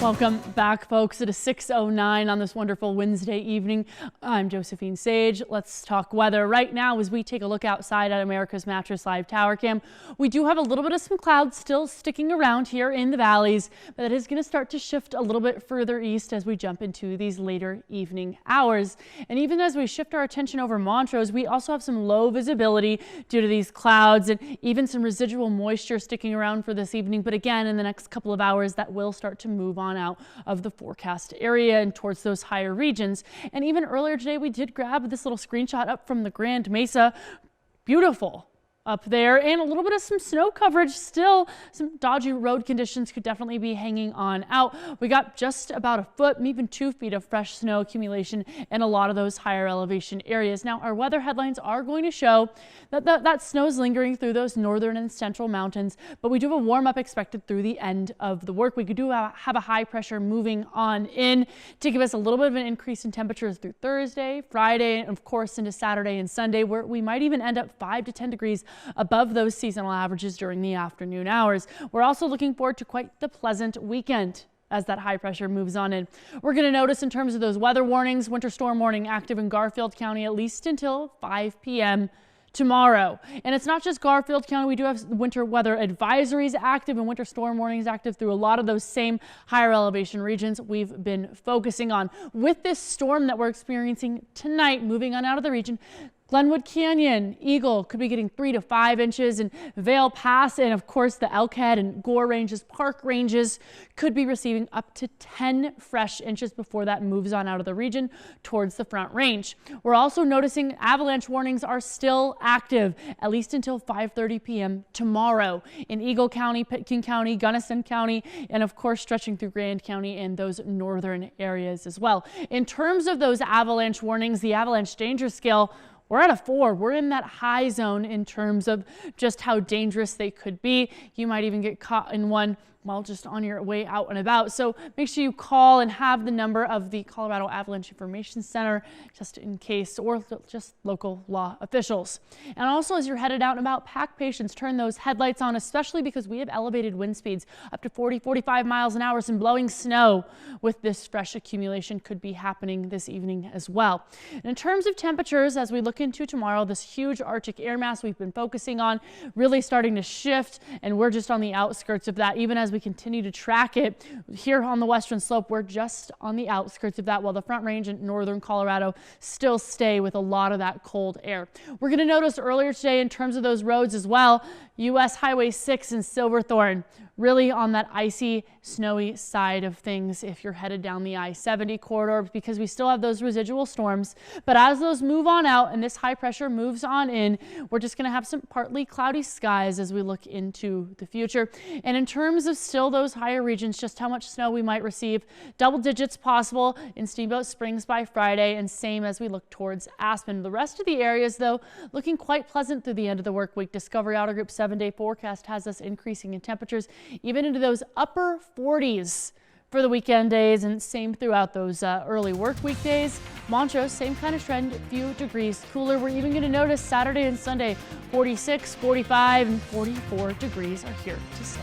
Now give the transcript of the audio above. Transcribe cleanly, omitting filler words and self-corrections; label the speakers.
Speaker 1: Welcome back, folks. It is 6:09 on this wonderful Wednesday evening. I'm Josephine Sage. Let's talk weather right now as we take a look outside at America's Mattress Live Tower Cam. We do have a little bit of some clouds still sticking around here in the valleys, but it is going to start to shift a little bit further east as we jump into these later evening hours. And even as we shift our attention over Montrose, we also have some low visibility due to these clouds and even some residual moisture sticking around for this evening. But again, in the next couple of hours, that will start to move on out of the forecast area and towards those higher regions. And even earlier today, we did grab this little screenshot up from the Grand Mesa. Beautiful up there, and a little bit of some snow coverage still. Some dodgy road conditions could definitely be hanging on out. We got just about a foot, even 2 feet of fresh snow accumulation in a lot of those higher elevation areas. Now, our weather headlines are going to show that snow is lingering through those northern and central mountains, but we do have a warm up expected through the end of the work week. We do have a high pressure moving on in to give us a little bit of an increase in temperatures through Thursday, Friday, and of course into Saturday and Sunday, where we might even end up 5 to 10 degrees above those seasonal averages during the afternoon hours. We're also looking forward to quite the pleasant weekend as that high pressure moves on in. We're going to notice in terms of those weather warnings, winter storm warning active in Garfield County at least until 5 p.m. tomorrow. And it's not just Garfield County. We do have winter weather advisories active and winter storm warnings active through a lot of those same higher elevation regions we've been focusing on. With this storm that we're experiencing tonight moving on out of the region, Glenwood Canyon, Eagle could be getting 3 to 5 inches, and Vail Pass and of course the Elkhead and Gore ranges, Park ranges could be receiving up to 10 fresh inches before that moves on out of the region towards the Front Range. We're also noticing avalanche warnings are still active at least until 5:30 p.m. tomorrow in Eagle County, Pitkin County, Gunnison County, and of course stretching through Grand County and those northern areas as well. In terms of those avalanche warnings, the avalanche danger scale, we're at a 4. We're in that high zone in terms of just how dangerous they could be. You might even get caught in one while just on your way out and about. So make sure you call and have the number of the Colorado Avalanche Information Center just in case, or just local law officials. And also as you're headed out and about, pack patience, turn those headlights on, especially because we have elevated wind speeds up to 40-45 miles an hour. Some blowing snow with this fresh accumulation could be happening this evening as well. And in terms of temperatures, as we look into tomorrow, this huge Arctic air mass we've been focusing on really starting to shift, and we're just on the outskirts of that. Even as we continue to track it here on the western slope, we're just on the outskirts of that, while the Front Range in northern Colorado still stay with a lot of that cold air. We're going to notice earlier today in terms of those roads as well, US Highway 6 in Silverthorne, really on that icy, snowy side of things if you're headed down the I-70 corridor, because we still have those residual storms. But as those move on out and this high pressure moves on in, we're just going to have some partly cloudy skies as we look into the future. And in terms of still those higher regions, just how much snow we might receive, double digits possible in Steamboat Springs by Friday, and same as we look towards Aspen. The rest of the areas, though, looking quite pleasant through the end of the work week. Discovery Outer Group 7-day forecast has us increasing in temperatures even into those upper 40s for the weekend days, and same throughout those early work week days. Montrose, same kind of trend, a few degrees cooler. We're even going to notice Saturday and Sunday 46, 45, and 44 degrees are here to stay.